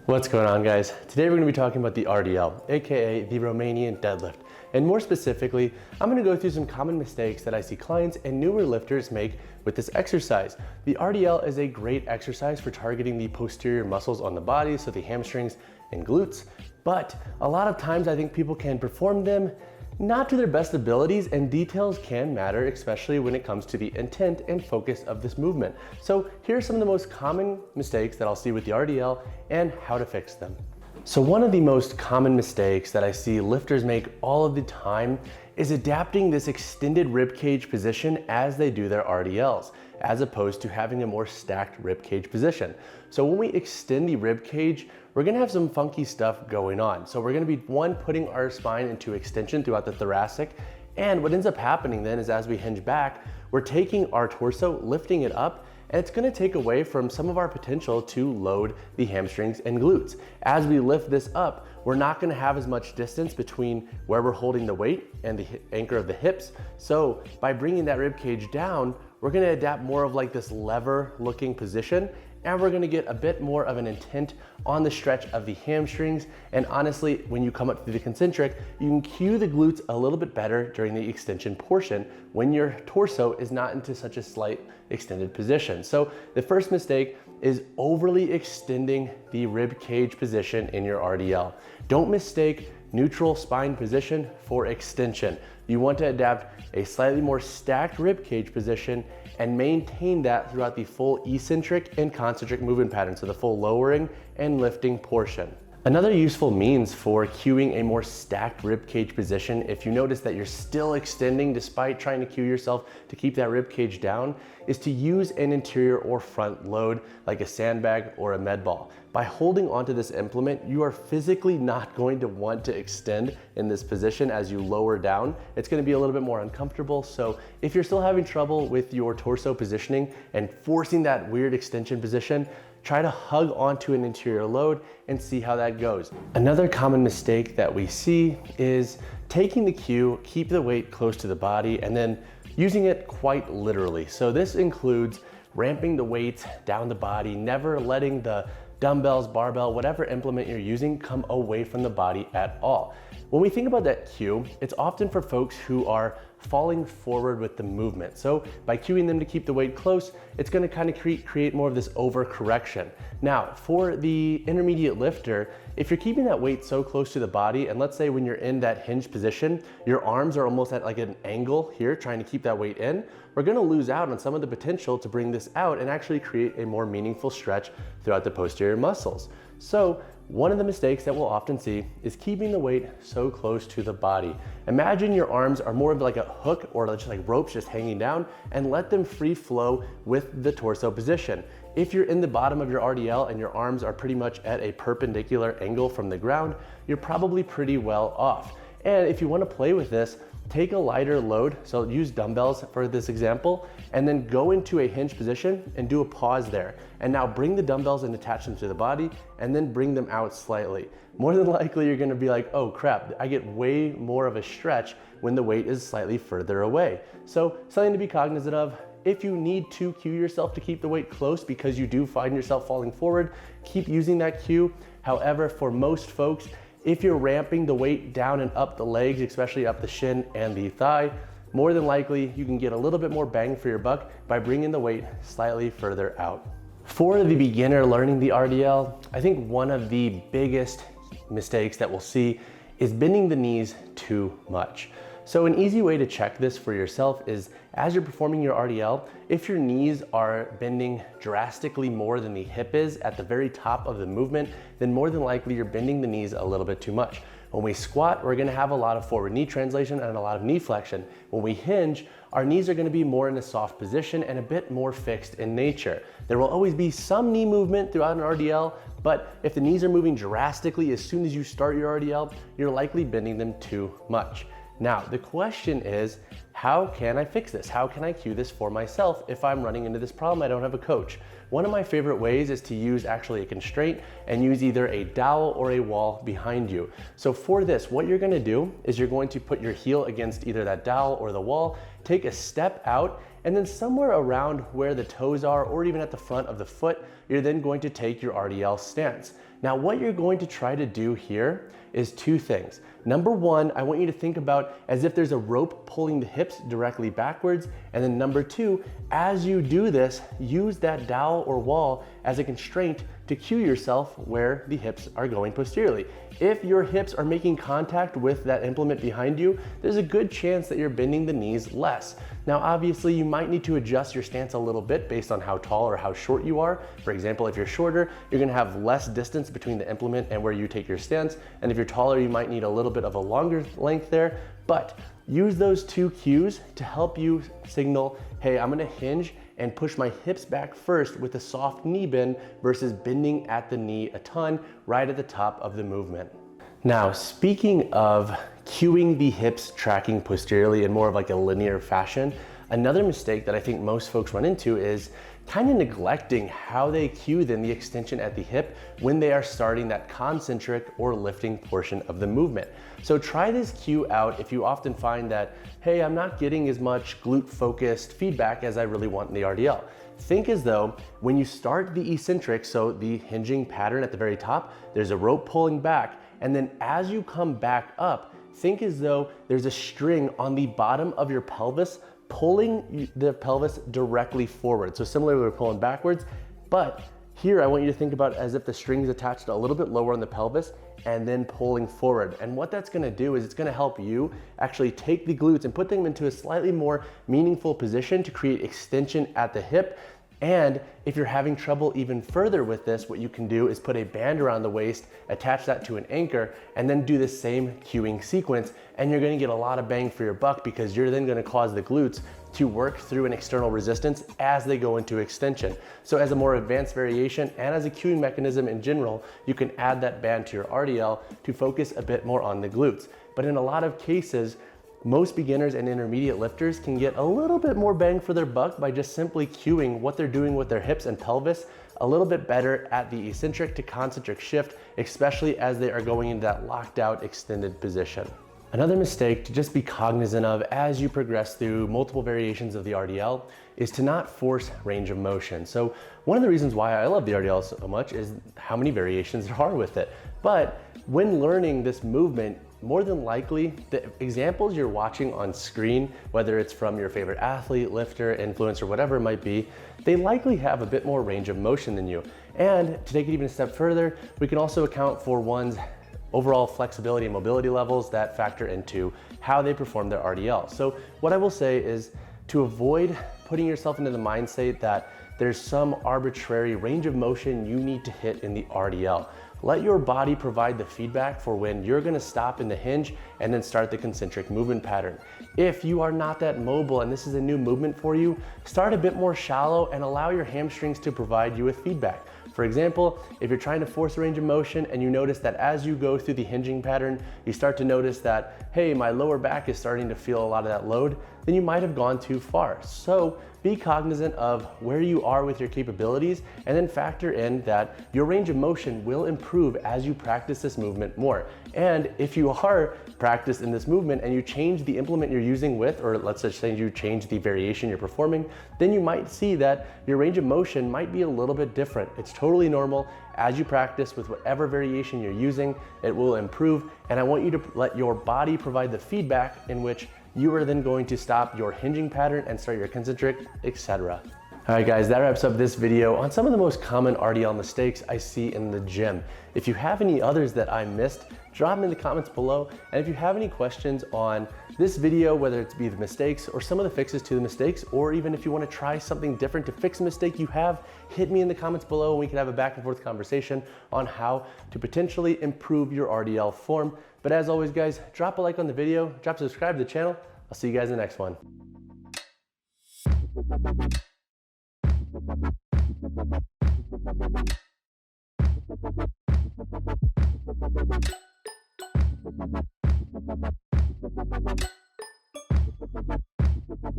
What's going on, guys? Today we're going to be talking about the RDL, aka the Romanian Deadlift. And more specifically, I'm going to go through some common mistakes that I see clients and newer lifters make with this exercise. The RDL is a great exercise for targeting the posterior muscles on the body, so the hamstrings and glutes. But a lot of times I think people can perform them not to their best abilities, and details can matter, especially when it comes to the intent and focus of this movement. So here are some of the most common mistakes that I'll see with the RDL and how to fix them. So one of the most common mistakes that I see lifters make all of the time is adapting this extended rib cage position as they do their RDLs, as opposed to having a more stacked rib cage position. So when we extend the rib cage, we're gonna have some funky stuff going on. So we're gonna be, one, putting our spine into extension throughout the thoracic, and what ends up happening then is as we hinge back, we're taking our torso, lifting it up, and it's gonna take away from some of our potential to load the hamstrings and glutes. As we lift this up, we're not gonna have as much distance between where we're holding the weight and the anchor of the hips. So by bringing that rib cage down, we're gonna adapt more of like this lever looking position, and we're gonna get a bit more of an intent on the stretch of the hamstrings. And honestly, when you come up through the concentric, you can cue the glutes a little bit better during the extension portion when your torso is not into such a slight extended position. So the first mistake is overly extending the rib cage position in your RDL. Don't mistake neutral spine position for extension. You want to adapt a slightly more stacked rib cage position and maintain that throughout the full eccentric and concentric movement pattern, so the full lowering and lifting portion. Another useful means for cueing a more stacked rib cage position, if you notice that you're still extending despite trying to cue yourself to keep that rib cage down, is to use an interior or front load like a sandbag or a med ball. By holding onto this implement, you are physically not going to want to extend in this position as you lower down. It's gonna be a little bit more uncomfortable. So if you're still having trouble with your torso positioning and forcing that weird extension position, try to hug onto an interior load and see how that goes. Another common mistake that we see is taking the cue, keep the weight close to the body, and then using it quite literally. So this includes ramping the weights down the body, never letting the dumbbells, barbell, whatever implement you're using come away from the body at all. When we think about that cue, it's often for folks who are falling forward with the movement. So by cueing them to keep the weight close, it's gonna kind of create more of this overcorrection. Now, for the intermediate lifter, if you're keeping that weight so close to the body, and let's say when you're in that hinge position, your arms are almost at like an angle here, trying to keep that weight in, we're gonna lose out on some of the potential to bring this out and actually create a more meaningful stretch throughout the posterior muscles. So one of the mistakes that we'll often see is keeping the weight so close to the body. Imagine your arms are more of like a hook or just like ropes just hanging down, and let them free flow with the torso position. If you're in the bottom of your RDL and your arms are pretty much at a perpendicular angle from the ground, you're probably pretty well off. And if you want to play with this, take a lighter load, so use dumbbells for this example, and then go into a hinge position and do a pause there. And now bring the dumbbells and attach them to the body, and then bring them out slightly. More than likely, you're gonna be like, oh crap, I get way more of a stretch when the weight is slightly further away. So something to be cognizant of. If you need to cue yourself to keep the weight close because you do find yourself falling forward, keep using that cue. However, for most folks, if you're ramping the weight down and up the legs, especially up the shin and the thigh, more than likely you can get a little bit more bang for your buck by bringing the weight slightly further out. For the beginner learning the RDL, I think one of the biggest mistakes that we'll see is bending the knees too much. So an easy way to check this for yourself is as you're performing your RDL, if your knees are bending drastically more than the hip is at the very top of the movement, then more than likely you're bending the knees a little bit too much. When we squat, we're gonna have a lot of forward knee translation and a lot of knee flexion. When we hinge, our knees are gonna be more in a soft position and a bit more fixed in nature. There will always be some knee movement throughout an RDL, but if the knees are moving drastically as soon as you start your RDL, you're likely bending them too much. Now, the question is, how can I fix this? How can I cue this for myself if I'm running into this problem? I don't have a coach. One of my favorite ways is to use actually a constraint and use either a dowel or a wall behind you. So for this, what you're gonna do is you're going to put your heel against either that dowel or the wall, take a step out, and then somewhere around where the toes are or even at the front of the foot, you're then going to take your RDL stance. Now, what you're going to try to do here is two things. Number one, I want you to think about as if there's a rope pulling the hips directly backwards. And then number two, as you do this, use that dowel or wall as a constraint to cue yourself where the hips are going posteriorly. If your hips are making contact with that implement behind you, there's a good chance that you're bending the knees less. Now, obviously, you might need to adjust your stance a little bit based on how tall or how short you are. For example, if you're shorter, you're gonna have less distance between the implement and where you take your stance. And if you're taller, you might need a little bit of a longer length there. But use those two cues to help you signal, hey, I'm gonna hinge and push my hips back first with a soft knee bend versus bending at the knee a ton right at the top of the movement. Now, speaking of cueing the hips tracking posteriorly in more of like a linear fashion, another mistake that I think most folks run into is kind of neglecting how they cue then the extension at the hip when they are starting that concentric or lifting portion of the movement. So try this cue out if you often find that, hey, I'm not getting as much glute focused feedback as I really want in the RDL. Think as though when you start the eccentric, so the hinging pattern at the very top, there's a rope pulling back, and then as you come back up, think as though there's a string on the bottom of your pelvis pulling the pelvis directly forward. So similarly, we're pulling backwards, but here I want you to think about as if the string is attached a little bit lower on the pelvis and then pulling forward. And what that's gonna do is it's gonna help you actually take the glutes and put them into a slightly more meaningful position to create extension at the hip. And if you're having trouble even further with this, what you can do is put a band around the waist, attach that to an anchor, and then do the same cueing sequence. And you're gonna get a lot of bang for your buck because you're then gonna cause the glutes to work through an external resistance as they go into extension. So as a more advanced variation and as a cueing mechanism in general, you can add that band to your RDL to focus a bit more on the glutes. But in a lot of cases, most beginners and intermediate lifters can get a little bit more bang for their buck by just simply cueing what they're doing with their hips and pelvis a little bit better at the eccentric to concentric shift, especially as they are going into that locked out extended position. Another mistake to just be cognizant of as you progress through multiple variations of the RDL is to not force range of motion. So one of the reasons why I love the RDL so much is how many variations there are with it. But when learning this movement, more than likely, the examples you're watching on screen, whether it's from your favorite athlete, lifter, influencer, whatever it might be, they likely have a bit more range of motion than you. And to take it even a step further, we can also account for one's overall flexibility and mobility levels that factor into how they perform their RDL. So what I will say is to avoid putting yourself into the mindset that there's some arbitrary range of motion you need to hit in the RDL. Let your body provide the feedback for when you're gonna stop in the hinge and then start the concentric movement pattern. If you are not that mobile and this is a new movement for you, start a bit more shallow and allow your hamstrings to provide you with feedback. For example, if you're trying to force a range of motion and you notice that as you go through the hinging pattern, you start to notice that, hey, my lower back is starting to feel a lot of that load, then you might have gone too far. So be cognizant of where you are with your capabilities and then factor in that your range of motion will improve as you practice this movement more. And if you are practiced in this movement and you change the implement you're using with, or let's just say you change the variation you're performing, then you might see that your range of motion might be a little bit different. It's totally normal. As you practice with whatever variation you're using, it will improve. And I want you to let your body provide the feedback in which you are then going to stop your hinging pattern and start your concentric, etc. All right guys, that wraps up this video on some of the most common RDL mistakes I see in the gym. If you have any others that I missed, drop them in the comments below. And if you have any questions on this video, whether it's be the mistakes or some of the fixes to the mistakes, or even if you want to try something different to fix a mistake you have, hit me in the comments below and we can have a back and forth conversation on how to potentially improve your RDL form. But as always guys, drop a like on the video, drop subscribe to the channel. I'll see you guys in the next one.